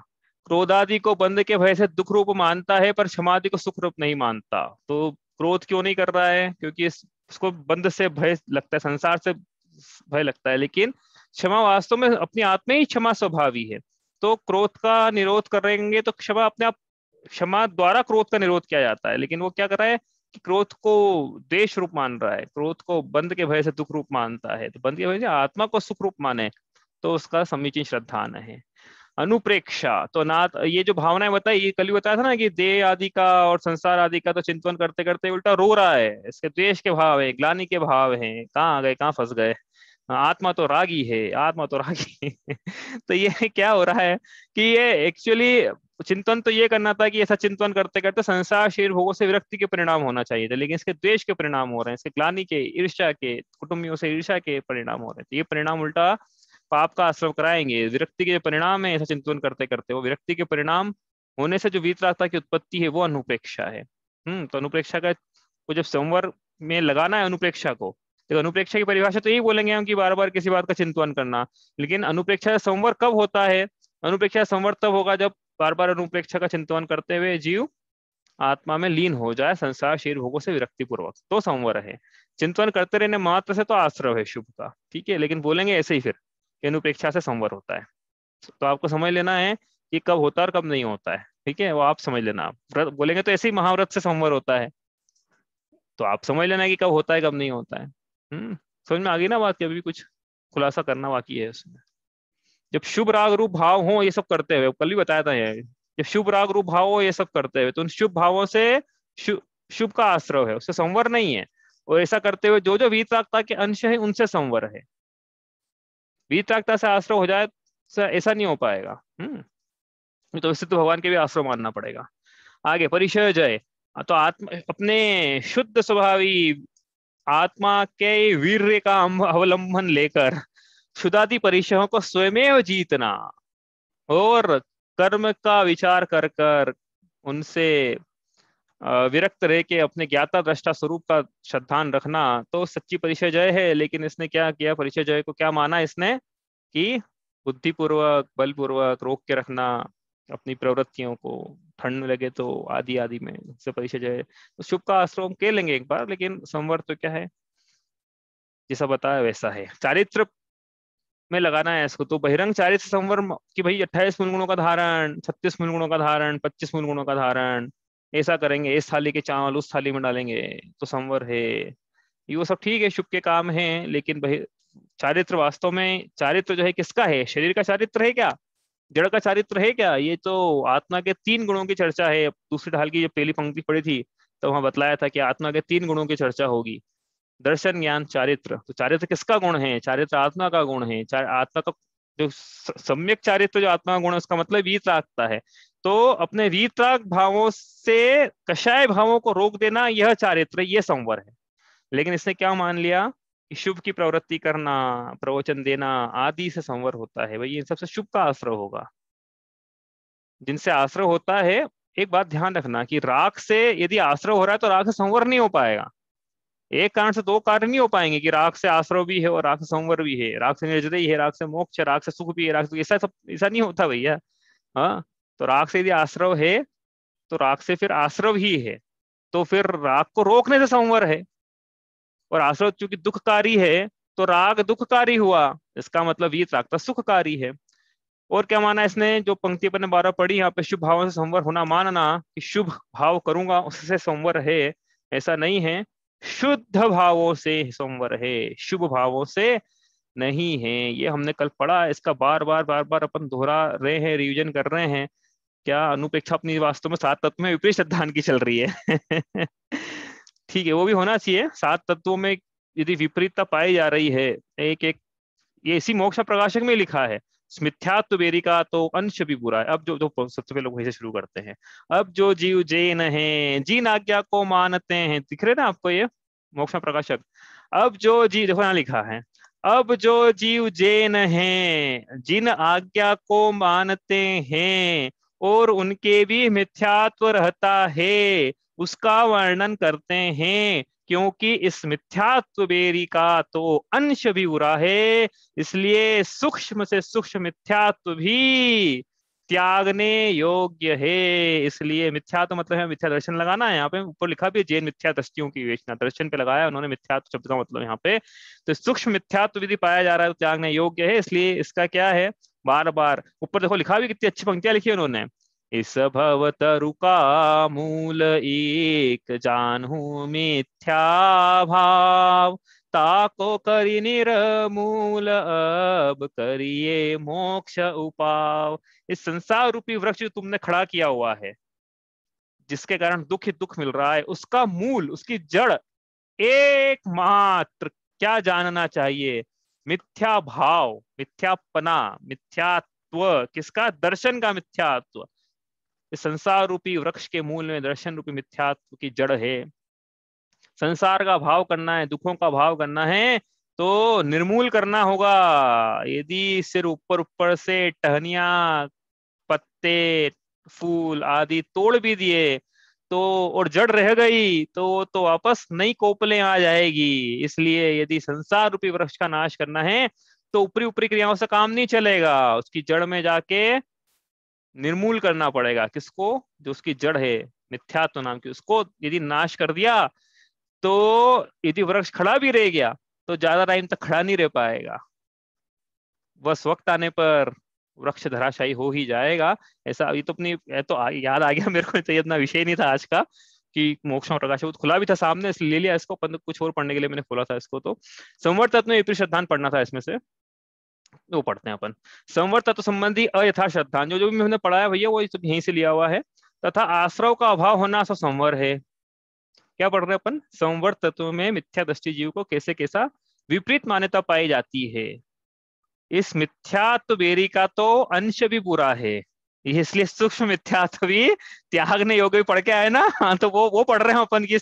क्रोधादि को बंध के भय से दुख रूप मानता है पर क्षमादि को सुख रूप नहीं मानता। तो क्रोध क्यों नहीं कर रहा है, क्योंकि उसको बंध से भय लगता है, संसार से भय लगता है, लेकिन क्षमा वास्तव में अपनी आत्मा ही क्षमा स्वभावी है। तो क्रोध का निरोध करेंगे तो क्षमा अपने आप, क्षमा द्वारा क्रोध का निरोध किया जाता है, लेकिन वो क्या कर रहा है कि क्रोध को देश रूप मान रहा है, क्रोध को बंध के भय से दुख रूप मानता है, तो बंध के भय से आत्मा को सुख रूप माने तो उसका समीचीन श्रद्धान है। अनुप्रेक्षा तो ना, ये जो भावनाएं बताई, ये कल ही बताया था ना कि देह आदि का और संसार आदि का तो चिंतन करते करते उल्टा रो रहा है, इसके द्वेष के भाव है, ग्लानि के भाव हैं, कहाँ आ गए, कहाँ फंस गए। आत्मा तो रागी है, आत्मा तो रागी है। तो ये क्या हो रहा है कि ये एक्चुअली चिंतन तो ये करना था कि ऐसा चिंतन करते करते संसार शरीर भोगों से विरक्ति के परिणाम होना चाहिए था, लेकिन इसके द्वेष के परिणाम हो रहे हैं, इसके ग्लानि के, ईर्ष्या के, कुटुंबियों से ईर्ष्या के परिणाम हो रहे हैं। तो ये परिणाम उल्टा पाप का आश्रय कराएंगे। विरक्ति के जो परिणाम है ऐसा चिंतन करते करते, वो विरक्ति के परिणाम होने से जो वीतरागता की उत्पत्ति है वो अनुप्रेक्षा है। तो अनुप्रेक्षा का वो जब संवर में लगाना है अनुप्रेक्षा को, तो अनुप्रेक्षा की परिभाषा तो यही बोलेंगे हम कि बार बार किसी बात का चिंतन करना। लेकिन अनुप्रेक्षा का संवर कब होता है? अनुप्रेक्षा संवर तब होगा जब बार बार अनुप्रेक्षा का चिंतन करते हुए जीव आत्मा में लीन हो जाए, संसार शरीर भोगों से विरक्ति पूर्वक, तो संवर है। चिंतन करते रहने मात्र से तो आश्रव है शुभ का, ठीक है, लेकिन बोलेंगे ऐसे ही फिर कि अनुप्रेक्षा से संवर होता है। तो आपको समझ लेना है कि कब होता है और कब नहीं होता है, ठीक है, वो आप समझ लेना। आप व्रत बोलेंगे तो ऐसे ही महाव्रत से संवर होता है, तो आप समझ लेना कि कब होता है कब नहीं होता है। समझ में आ गई ना बात? कि अभी कुछ खुलासा करना बाकी है उसमें। जब शुभ राग रूप भाव हो ये सब करते हुए, कल भी बताया था ये, जब शुभ राग रूप भाव हो ये सब करते हुए, तो उन शुभ भावों से शुभ का आश्रव है, उससे संवर नहीं है। और ऐसा करते हुए जो जो वीतरागता के अंश है उनसे संवर है। वीतरागता से आश्रव हो जाए ऐसा नहीं हो पाएगा। तो इससे तो भगवान के भी आश्रव मानना पड़ेगा। आगे परिचय जय, तो आत्मा अपने शुद्ध स्वभावी आत्मा के वीर्य का अवलंबन लेकर शुद्धादि परिचयों को स्वयमेव जीतना और कर्म का विचार कर कर उनसे विरक्त रह के अपने ज्ञाता दृष्टा स्वरूप का श्रद्धान रखना, तो सच्ची परिचय जय है। लेकिन इसने क्या किया? परिचय जय को क्या माना इसने कि बुद्धिपूर्वक बलपूर्वक रोक के रखना अपनी प्रवृत्तियों को, ठंड लगे तो आदि आदि में से परिचय जय। तो शुभ का आश्रम के लेंगे एक बार, लेकिन संवर तो क्या है, जैसा बताया वैसा है। चारित्र में लगाना है इसको, तो बहिरंग चारित्र संवर कि भाई 28 मूल गुणों का धारण, 36 मूल गुणों का धारण, 25 मूल गुणों का धारण, ऐसा करेंगे, इस थाली के चावल उस थाली में डालेंगे तो संवर है। ये वो सब ठीक है, शुभ के काम है, लेकिन चारित्र वास्तव में, चारित्र जो है किसका है? शरीर का चारित्र है क्या? जड़ का चारित्र है क्या? ये तो आत्मा के 3 गुणों की चर्चा है। दूसरी ढाल की जब पहली पंक्ति पढ़ी थी तो वहां बतलाया था कि आत्मा के 3 गुणों की चर्चा होगी, दर्शन ज्ञान चारित्र। तो चारित्र किसका गुण है? चारित्र आत्मा का गुण है। आत्मा का जो सम्यक चारित्र जो आत्मा का गुण है उसका मतलब वीतरागता है। तो अपने वीतराग भावों से कषाय भावों को रोक देना, यह चारित्र, यह संवर है। लेकिन इसने क्या मान लिया कि शुभ की प्रवृत्ति करना, प्रवचन देना आदि से संवर होता है। भाई इन सबसे शुभ का आश्रय होगा, जिनसे आश्रय होता है। एक बात ध्यान रखना कि राग से यदि आश्रय हो रहा है तो राग से संवर नहीं हो पाएगा। एक कारण से दो कार्य नहीं हो पाएंगे कि राग से आश्रव भी है और राग से संवर भी है, राग से निर्जरी है, राग से मोक्ष है, राग से सुख भी है, राग से ऐसा सब ऐसा नहीं होता भैया। हाँ, तो राग से यदि आश्रव है तो राग से फिर आश्रव ही है, तो फिर राग को रोकने से संवर है। और आश्रव चूंकि दुखकारी है तो राग दुखकारी हुआ, इसका मतलब वीत राग तो सुखकारी है। और क्या माना इसने? जो पंक्ति अपन ने 12 पढ़ी यहाँ पे, शुभ भावों से संवर होना मानना कि शुभ भाव करूंगा उससे संवर है, ऐसा नहीं है। शुद्ध भावों से संवर है, शुभ भावों से नहीं है। ये हमने कल पढ़ा, इसका बार बार अपन दोहरा रहे हैं, रिवीजन कर रहे हैं। क्या अनुपेक्षा अपनी वास्तव में 7 तत्व में विपरीत सिद्धांत की चल रही है। ठीक है, वो भी होना चाहिए। 7 तत्वों में यदि विपरीतता पाई जा रही है, एक एक, ये इसी मोक्ष प्रकाशक में लिखा है, मिथ्यात्व बेरी का तो अंश भी बुरा है। अब जो सबसे पहले वहीं से शुरू करते हैं। अब जो जीव जैन है, जिन आज्ञा को मानते हैं, दिख रहे ना आपको ये मोक्ष प्रकाशक? अब जो जीव, देखो यहाँ लिखा है, अब जो जीव जैन हैं, जिन आज्ञा को मानते हैं और उनके भी मिथ्यात्व रहता है, उसका वर्णन करते हैं। क्योंकि इस मिथ्यात्व बेरी का तो अंश भी बुरा है, इसलिए सूक्ष्म से सूक्ष्म मिथ्यात्व भी त्यागने योग्य है। इसलिए मिथ्यात्व मतलब है मिथ्या दर्शन लगाना है। यहाँ पे ऊपर लिखा भी जैन मिथ्या दृष्टियों की विवेचना, दर्शन पे लगाया उन्होंने मिथ्यात्व शब्द का मतलब यहाँ पे। तो सूक्ष्म मिथ्यात्व यदि पाया जा रहा है तो त्यागने योग्य है। इसलिए इसका क्या है, बार बार ऊपर देखो लिखा भी, कितनी अच्छी पंक्तियां लिखी है उन्होंने। इस भव तरु का मूल एक जानहु मिथ्या भाव, ताको करी निर्मूल, अब करिए मोक्ष उपाव। इस संसार रूपी वृक्ष जो तुमने खड़ा किया हुआ है, जिसके कारण दुख ही दुख मिल रहा है, उसका मूल, उसकी जड़ एकमात्र क्या जानना चाहिए? मिथ्या भाव, मिथ्यापना, मिथ्यात्व। किसका? दर्शन का मिथ्यात्व। इस संसार रूपी वृक्ष के मूल में दर्शन रूपी मिथ्यात्व की जड़ है। संसार का भाव करना है, दुखों का भाव करना है, तो निर्मूल करना होगा। यदि सिर ऊपर ऊपर से टहनियां, पत्ते, फूल आदि तोड़ भी दिए तो, और जड़ रह गई तो वापस नई कोपलें आ जाएगी। इसलिए यदि संसार रूपी वृक्ष का नाश करना है तो ऊपरी ऊपरी क्रियाओं से काम नहीं चलेगा, उसकी जड़ में जाके निर्मूल करना पड़ेगा। किसको? जो उसकी जड़ है मिथ्यात्व नाम की, उसको यदि नाश कर दिया तो यदि वृक्ष खड़ा भी रह गया तो ज्यादा टाइम तक खड़ा नहीं रह पाएगा, बस वक्त आने पर वृक्ष धराशायी हो ही जाएगा। ऐसा अभी तो अपनी याद आ गया मेरे को, तो ये इतना विषय नहीं था आज का कि मोक्ष और प्रकाश खुला भी था सामने, इसलिए ले लिया इसको, कुछ और पढ़ने के लिए मैंने खोला था इसको। तो संवर्त तत्व में विपरीत श्रद्धांत पढ़ना था इसमें से, वो पढ़ते हैं अपन। संवर्त तत्व संबंधी अयथा श्रद्धांत, जो भी मैंने पढ़ाया भैया वो यहीं से लिया हुआ है। तथा आश्रव का अभाव होना सो संवर है। क्या पढ़ रहे हैं अपन? संवर्त तत्व में मिथ्या दृष्टि जीव को कैसे कैसा विपरीत मान्यता पाई जाती है। इस मिथ्यात्व बेरी का तो अंश भी बुरा है, ये इसलिए सूक्ष्म मिथ्यात्व भी त्यागने योग्य भी पढ़ के आए ना। हाँ, तो वो पढ़ रहे हैं अपन की।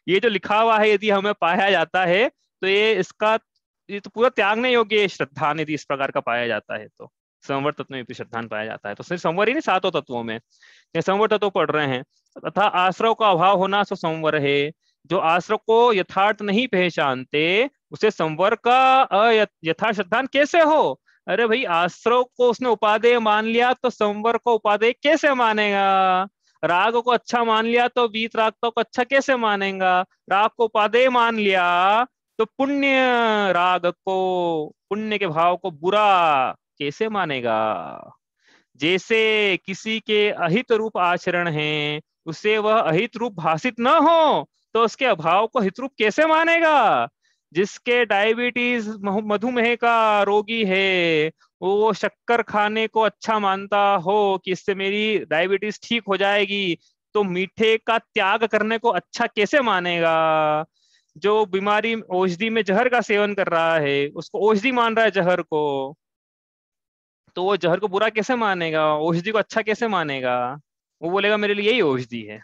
ये जो लिखा हुआ है यदि हमें पाया जाता है तो ये तो पूरा त्यागने योग्य है। श्रद्धान यदि इस प्रकार का पाया जाता है तो संवर तत्व में भी श्रद्धान पाया जाता है, तो सिर्फ संवर ही नहीं, सातों तत्वों में ये संवर तत्व पढ़ रहे हैं। तथा आश्रव का अभाव होना सो संवर है। जो आश्रव को यथार्थ नहीं पहचानते उसे संवर का यथा श्रद्धान कैसे हो? अरे भाई, आश्रव को उसने उपादेय मान लिया तो संवर को उपादेय कैसे मानेगा? राग को अच्छा मान लिया तो वीत राग को अच्छा कैसे मानेगा? राग को उपादेय मान लिया तो पुण्य राग को, पुण्य के भाव को बुरा कैसे मानेगा? जैसे किसी के अहित रूप आचरण है, उसे वह अहित रूप भाषित न हो तो उसके अभाव को हित रूप कैसे मानेगा? जिसके डायबिटीज, मधुमेह का रोगी है, वो शक्कर खाने को अच्छा मानता हो कि इससे मेरी डायबिटीज ठीक हो जाएगी, तो मीठे का त्याग करने को अच्छा कैसे मानेगा? जो बीमारी औषधि में जहर का सेवन कर रहा है, उसको औषधि मान रहा है जहर को, तो वो जहर को बुरा कैसे मानेगा? औषधि को अच्छा कैसे मानेगा? वो बोलेगा मेरे लिए यही औषधि है,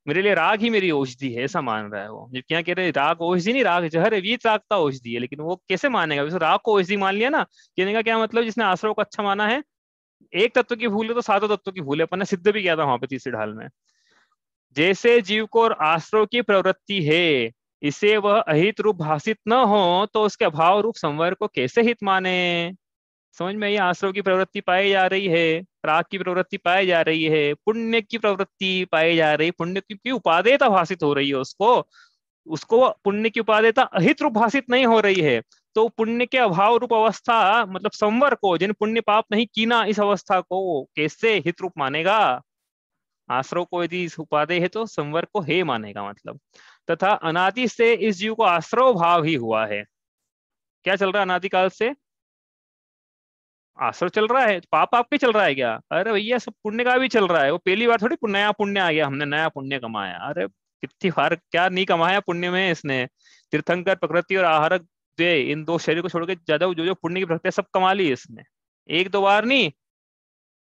मेरे लिए राग ही मेरी औषधि है, ऐसा मान रहा है वो। जब क्या कह रहे हैं, राग औषधि नहीं, राग जहर है, वीत राग का औषधि है, लेकिन वो कैसे मानेगा? वैसे राग को औषधि मान लिया ना, कहने का क्या मतलब, जिसने आश्रव को अच्छा माना है। एक तत्व की भूल है तो सातों तत्व की भूल है, अपन ने सिद्ध भी किया था वहां पे तीसरी ढाल में। जैसे जीव को आश्रव की प्रवृत्ति है, इसे वह अहित रूप भाषित न हो तो उसके अभाव रूप संवर को कैसे हित माने? समझ में? ये आश्रव की प्रवृत्ति पाई जा रही है, राग की प्रवृत्ति पाई जा रही है, पुण्य की प्रवृत्ति पाई जा रही है, पुण्य की उपादेयता भाषित हो रही है उसको, उसको पुण्य की उपादेयता अहित रूप भाषित नहीं हो रही है। तो पुण्य के अभाव रूप अवस्था, मतलब संवर को, जिन पुण्य पाप नहीं कीना, इस अवस्था को कैसे हित रूप मानेगा? आश्रव को यदि इस उपादेय है तो संवर को हे मानेगा, मतलब। तथा अनादि से इस जीव को आश्रव भाव ही हुआ है। क्या चल रहा है अनादिकाल से? आश्रव चल रहा है। पाप आपके चल रहा है क्या? अरे भैया, सब पुण्य का भी चल रहा है। वो पहली बार थोड़ी नया पुण्य आ गया, हमने नया पुण्य कमाया। अरे कितनी बार क्या नहीं कमाया पुण्य में इसने। तीर्थंकर, प्रकृति और आहारक द्वे, इन दो शरीर को छोड़ के ज्यादा जो जो पुण्य की प्रकृति सब कमा ली इसने। एक दो बार नहीं,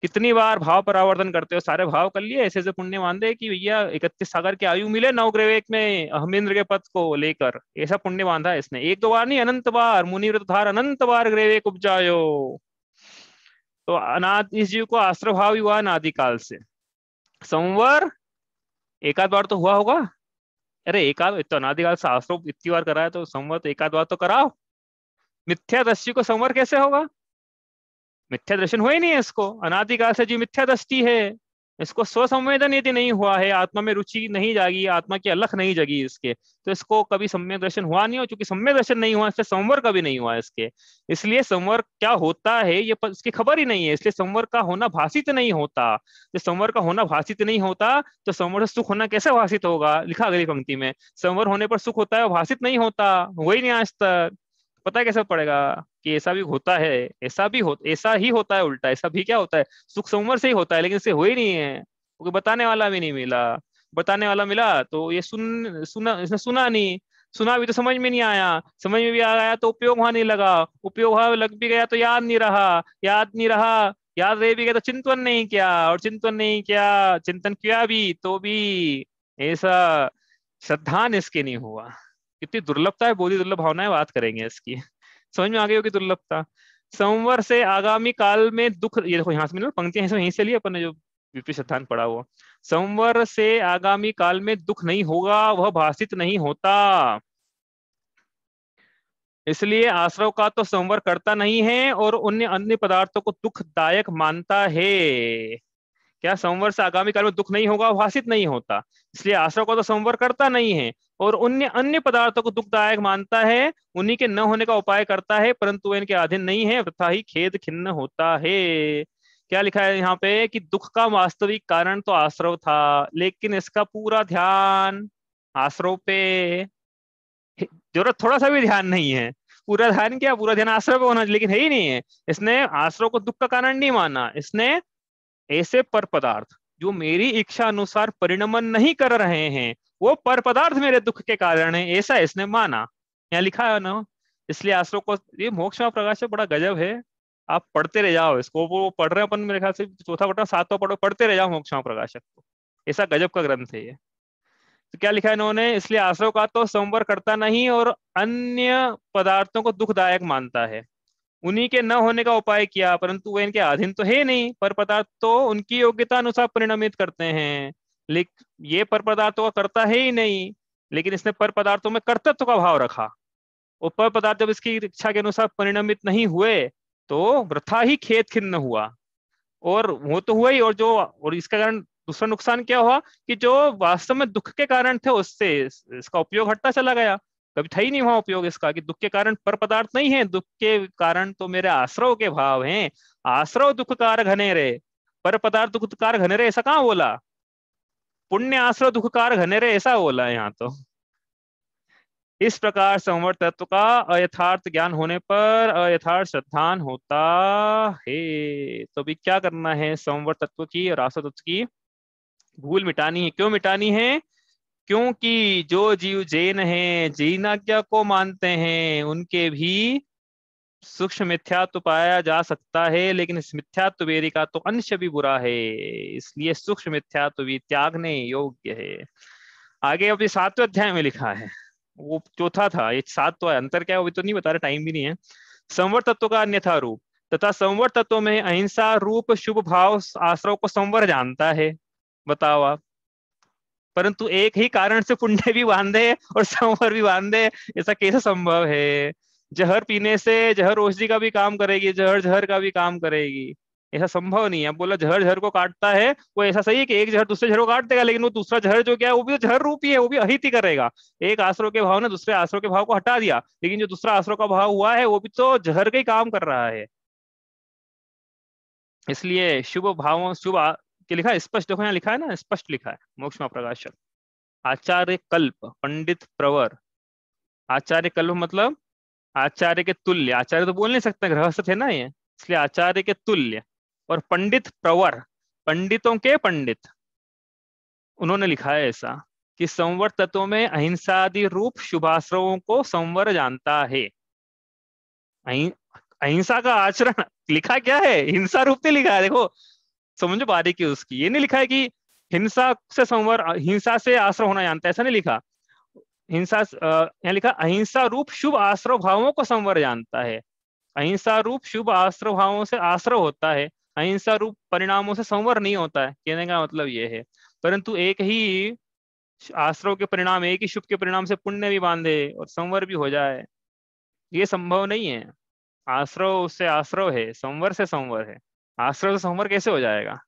कितनी बार भाव परावर्तन करते हो, सारे भाव कर लिए, ऐसे ऐसे पुण्य मान दे कि भैया 31 सागर की आयु मिले नवग्रह में अहमेंद्र के पद को लेकर, ऐसा पुण्य बांधा है इसने। एक दो बार नहीं, अनंत बार। मुनिव्रत धार अनंत बार ग्रेवेक उपजायो। तो अनादि, इस जीव को आश्रय भाव हुआ अनादिकाल से। संवर एक आध बार तो हुआ होगा। अरे एक आध, तो अनादिकाल से आश्रय इतनी बार करा है तो संवर तो एक आध बार तो कराओ। मिथ्या दृष्टि को संवर कैसे होगा? मिथ्या दर्शन हुआ ही नहीं है इसको। अनादिकाल से जीव मिथ्या दृष्टि है, इसको स्वसंवेदन यदि नहीं हुआ है, आत्मा में रुचि नहीं जागी, आत्मा की अलख नहीं जगी इसके, तो इसको कभी सम्यक दर्शन हुआ नहीं हो। चूंकि सम्यक दर्शन नहीं हुआ, इसलिए संवर कभी नहीं हुआ इसके। इसलिए संवर क्या होता है ये इसकी खबर ही नहीं है, इसलिए संवर का होना भाषित नहीं होता। तो संवर का होना भाषित नहीं होता तो संवर से सुख होना कैसे भाषित होगा? लिखा अगली पंक्ति में, संवर होने पर सुख होता है, वो भाषित नहीं होता, हुआ ही नहीं आज तक। पता है कैसे पड़ेगा कि ऐसा भी होता है? ऐसा ही होता है, उल्टा ऐसा भी क्या होता है, सुख संवर से ही होता है, लेकिन इससे हो ही नहीं है, क्योंकि बताने वाला भी नहीं मिला। बताने वाला मिला तो ये इसने सुना नहीं, सुना भी तो समझ में नहीं आया, समझ में भी आ गया तो उपयोग वहां नहीं लगा, उपयोग वहां लग भी गया तो याद नहीं रहा, याद नहीं रहा, याद रह भी गया तो चिंतन नहीं किया, और चिंतन नहीं किया, चिंतन किया भी तो भी ऐसा श्रद्धान इसके नहीं हुआ। कितनी दुर्लभता है, बोधि दुर्लभ भावना है, बात करेंगे इसकी। समझ में आ गई होगी दुर्लभता। संवर से आगामी काल में दुख, ये देखो यहाँ से मिला पंक्तियां, यहीं से लिए अपन ने जो विपरीत सिद्धांत पढ़ा हुआ। संवर से आगामी काल में दुख नहीं होगा, वह भाषित नहीं होता, इसलिए आश्रव का तो संवर करता नहीं है और अन्य अन्य पदार्थों को दुखदायक मानता है। क्या संवर से आगामी काल में दुख नहीं होगा, भाषित नहीं होता, इसलिए आश्रव का तो संवर करता नहीं है और अन्य अन्य पदार्थों को दुखदायक मानता है, उन्हीं के न होने का उपाय करता है, परंतु वह इनके अधीन नहीं है, वृथा ही खेद खिन्न होता है। क्या लिखा है यहाँ पे कि दुख का वास्तविक कारण तो आश्रव था, लेकिन इसका पूरा ध्यान आश्रव पे, जरूरत थोड़ा सा भी ध्यान नहीं है। पूरा ध्यान क्या, पूरा ध्यान आश्रव पे होना चाहिए, लेकिन है ही नहीं है। इसने आश्रव को दुख का कारण नहीं माना, इसने ऐसे पर पदार्थ जो मेरी इच्छा अनुसार परिणमन नहीं कर रहे हैं, वो पर पदार्थ मेरे दुख के कारण है, ऐसा इसने माना। यहाँ लिखा है ना, इसलिए आश्रव को, ये मोक्ष में प्रकाश बड़ा गजब है। आप पढ़ते रह जाओ इसको, वो पढ़ रहे हैं अपन, मेरे ख्याल से चौथा पढ़ना, सातवां पढ़ो, पढ़ते रह जाओ मोक्ष में प्रकाशक को। ऐसा गजब का ग्रंथ है ये। तो क्या लिखा है इन्होंने, इसलिए आश्रव का तो संवर करता नहीं और अन्य पदार्थों को दुखदायक मानता है, उन्हीं के न होने का उपाय किया, परंतु वे इनके अधीन तो है नहीं, पर पदार्थ तो उनकी योग्यता अनुसार परिणमित करते हैं, लेकिन ये पर पदार्थों का करता है ही नहीं, लेकिन इसने पर पदार्थों में कर्तृत्व का भाव रखा। और पर पदार्थ जब इसकी इच्छा के अनुसार परिणमित नहीं हुए तो वृथा ही खेद खिन्न हुआ, और वो तो हुआ ही, और इसका कारण दूसरा नुकसान क्या हुआ कि जो वास्तव में दुख के कारण थे उससे इसका उपयोग हटता चला गया। कभी था ही नहीं वहां उपयोग इसका, कि दुख के कारण पर पदार्थ नहीं है, दुख के कारण तो मेरे आश्रव के भाव हैं, आश्रव दुखकार घनेरे, पर पदार्थ दुखकार घनेरे ऐसा कहाँ बोला, पुण्य आश्रव दुखकार घनेरे ऐसा बोला है यहाँ तो। इस प्रकार संवर तत्व का अयथार्थ ज्ञान होने पर अयथार्थ श्रद्धान होता है। तो अभी क्या करना है, संवर तत्व की और आसव तत्व की भूल मिटानी है। क्यों मिटानी है? क्योंकि जो जीव जैन है, जैनाज्ञा को मानते हैं, उनके भी सूक्ष्म मिथ्यात्व पाया जा सकता है, लेकिन इस मिथ्यात्व वेरी का तो अंश भी बुरा है, इसलिए सूक्ष्म मिथ्यात्व भी त्यागने योग्य है। आगे अभी 7वें अध्याय में लिखा है, वो चौथा था, ये 7 तो है, अंतर क्या है वो भी तो नहीं बता रहे, टाइम भी नहीं है। संवर तत्व का अन्यथा रूप, तथा संवर तत्व में अहिंसा रूप शुभ भाव आश्रव को संवर जानता है। बताओ आप, परंतु एक ही कारण से पुण्य भी बांधे और संवर भी बांधे, ऐसा कैसे संभव है? जहर पीने से जहर औषधि का भी काम करेगी, जहर जहर का भी काम करेगी, ऐसा संभव नहीं है। बोला जहर जहर को काटता है, वो ऐसा सही है कि एक जहर दूसरे जहर को काट देगा, लेकिन वो दूसरा जहर जो क्या है वो भी तो जहर रूपी है, वो भी अहित ही करेगा। एक आश्रव के भाव ने दूसरे आश्रव के भाव को हटा दिया, लेकिन जो दूसरा आश्रव का भाव हुआ है वो भी तो जहर का ही काम कर रहा है। इसलिए शुभ भावों के लिखा है स्पष्ट, देखो यहाँ लिखा है ना, स्पष्ट लिखा है मोक्ष में प्रकाशक, आचार्य कल्प पंडित प्रवर। आचार्य कल्प मतलब आचार्य के तुल्य, आचार्य तो बोल नहीं सकते, गृहस्थ थे ना ये, इसलिए आचार्य के तुल्य। और पंडित प्रवर, पंडितों के पंडित, उन्होंने लिखा है ऐसा कि संवर तत्वों में अहिंसादि रूप शुभाश्रवों को संवर जानता है। अहिंसा का आचरण लिखा क्या है, हिंसा रूप नहीं लिखा है, देखो समझो बारीकी उसकी, ये नहीं लिखा है कि हिंसा से संवर, हिंसा से आश्रय होना जानता है, ऐसा नहीं लिखा। हिंसा यहाँ लिखा अहिंसा रूप शुभ आश्रय भावों को संवर जानता है। अहिंसा रूप शुभ आश्रय भावों से आश्रय होता है, अहिंसा रूप परिणामों से संवर नहीं होता है, कहने का मतलब ये है। परंतु एक ही आश्रय के परिणाम, एक ही शुभ के परिणाम से पुण्य भी बांधे और संवर भी हो जाए, ये संभव नहीं है। आश्रय से आश्रय है, संवर से संवर है, आश्रय से संवर कैसे हो जाएगा?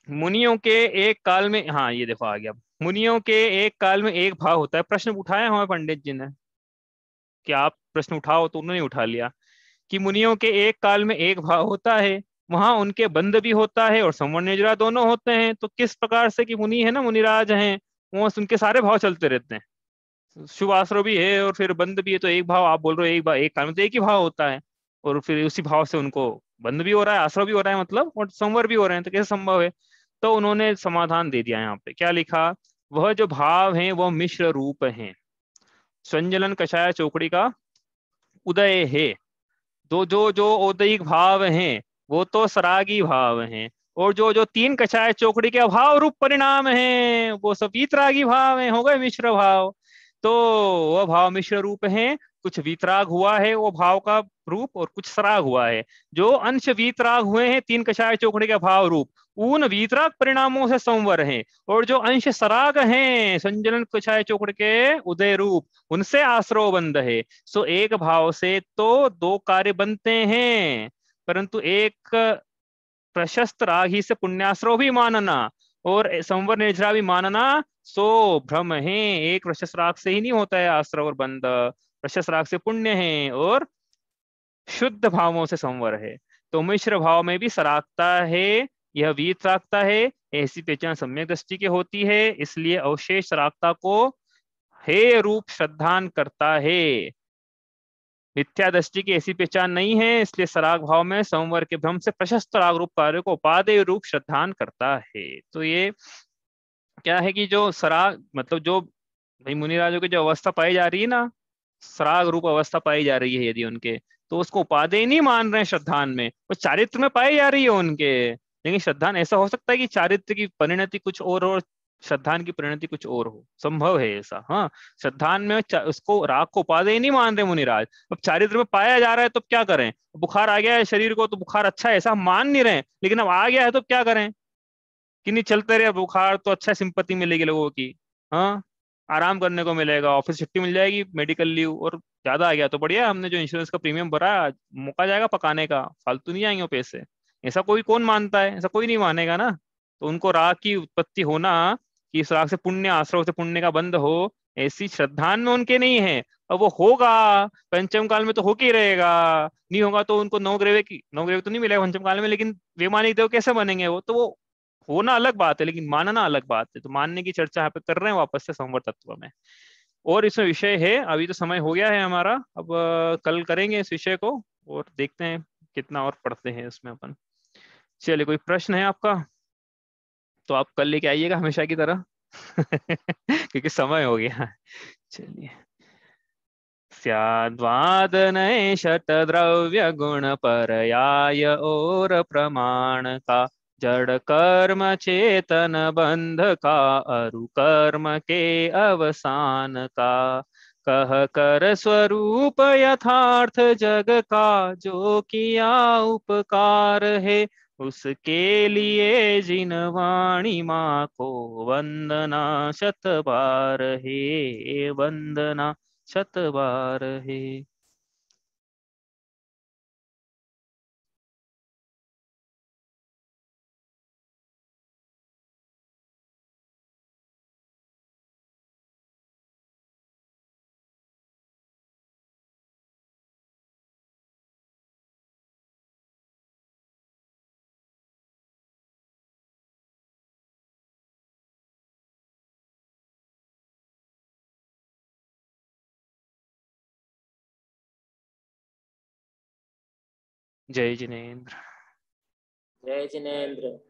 मुनियों के एक काल में, हाँ ये देखो आ गया, मुनियों के एक काल में एक भाव होता है। प्रश्न उठाया हमारे पंडित जी ने कि आप प्रश्न उठाओ, तो उन्होंने उठा लिया कि मुनियों के एक काल में एक भाव होता है, वहां उनके बंध भी होता है और संवर निजरा दोनों होते हैं। तो किस प्रकार से कि मुनि है ना, मुनिराज हैं, वो उनके सारे भाव चलते रहते हैं, शुभ आश्रव भी है और फिर बंध भी है। तो एक भाव आप बोल रहे हो, एक भाव एक काल में तो एक ही भाव होता है, और फिर उसी भाव से उनको बंध भी हो रहा है, आश्रव भी हो रहा है मतलब, और संवर भी हो रहे हैं, तो कैसे संभव है? तो उन्होंने समाधान दे दिया यहाँ पे, क्या लिखा? वह जो भाव हैं वह मिश्र रूप हैं, संजलन कषाय चौकड़ी का उदय है। दो जो जो औदयिक भाव हैं वो तो सरागी भाव हैं, और जो जो तीन कषाय चौकड़ी के अभाव रूप परिणाम हैं वो सब वीतरागी भाव हैं, हो गए मिश्र भाव। तो वह भाव मिश्र रूप हैं, कुछ वीतराग हुआ है वो भाव का रूप, और कुछ सराग हुआ है। जो अंश वीतराग हुए हैं तीन कषाय चौकड़ी के भाव रूप, उन वीतराग परिणामों से संवर हैं, और जो अंश सराग हैं संजलन कषाय चौकड़ी के उदय रूप, उनसे आश्रव बंध है। सो एक भाव से तो दो कार्य बनते हैं, परंतु एक प्रशस्त राग ही से पुण्याश्रव भी मानना और संवर निर्जरा भी मानना, सो भ्रम है। एक प्रशस्त राग से ही नहीं होता है आश्रव और बंध, प्रशस्त राग से पुण्य है और शुद्ध भावों से संवर है। तो मिश्र भाव में भी सरागता है, यह वीतरागता है, ऐसी पहचान सम्यक दृष्टि की होती है, इसलिए अवशेष सरागता को हे रूप श्रद्धान करता है। मिथ्या दृष्टि की ऐसी पहचान नहीं है, इसलिए सराग भाव में संवर के भ्रम से प्रशस्त राग रूप कार्य को उपादेय रूप श्रद्धान करता है। तो ये क्या है कि जो सराग मतलब जो भाई मुनिराजों की जो अवस्था पाई जा रही है ना, सराग रूप अवस्था पाई जा रही है यदि उनके, तो उसको उपादेय नहीं मान रहे हैं श्रद्धान में, वो चारित्र में पाई जा रही है उनके। लेकिन श्रद्धान ऐसा हो सकता है कि चारित्र की परिणति कुछ और श्रद्धान की परिणति कुछ और हो, संभव है ऐसा। हाँ, श्रद्धान में उसको राग को उपादेय नहीं मान रहे मुनिराज। अब चारित्र में पाया जा रहा है तो क्या करें? बुखार आ गया है शरीर को तो बुखार अच्छा है ऐसा हम मान नहीं रहे, लेकिन अब आ गया है तो क्या करें? कि नहीं चलते रहे बुखार तो अच्छा, सिंपत्ति मिलेगी लोगों की। हाँ, आराम करने को मिलेगा, ऑफिस छुट्टी मिल जाएगी, मेडिकल लीव, और ज्यादा आ गया तो बढ़िया, हमने जो इंश्योरेंस का प्रीमियम भरा मौका जाएगा पकाने का, फालतू नहीं जाएंगे वो पैसे। ऐसा कोई कौन मानता है? ऐसा कोई नहीं मानेगा ना। तो उनको राग की उत्पत्ति होना, कि इस राग से पुण्य, आश्रव से पुण्य का बंध हो, ऐसी श्रद्धान में उनके नहीं है। अब वो होगा पंचम काल में तो होके ही रहेगा, नहीं होगा तो उनको नवग्रह तो नहीं मिलेगा पंचम काल में, लेकिन वैमानिक देव कैसे बनेंगे? वो तो वो होना अलग बात है, लेकिन मानना अलग बात है। तो मानने की चर्चा यहाँ पे कर रहे हैं वापस से संवर तत्व में, और इसमें विषय है, अभी तो समय हो गया है हमारा, अब कल करेंगे इस विषय को, और देखते हैं कितना और पढ़ते हैं इसमें अपन। चलिए, कोई प्रश्न है आपका तो आप कल लेके आइएगा हमेशा की तरह क्योंकि समय हो गया। चलिए, स्याद्वादनय शतद्रव्य गुण परयाय और प्रमाण का, जड़ कर्म चेतन बंध का, अरु कर्म के अवसान का, कह कर स्वरूप यथार्थ जग का, जो किया उपकार है उसके लिए जिन वाणी माँ को वंदना शत बार है, वंदना शत बार है। जय जिनेन्द्र। जय जिनेन्द्र।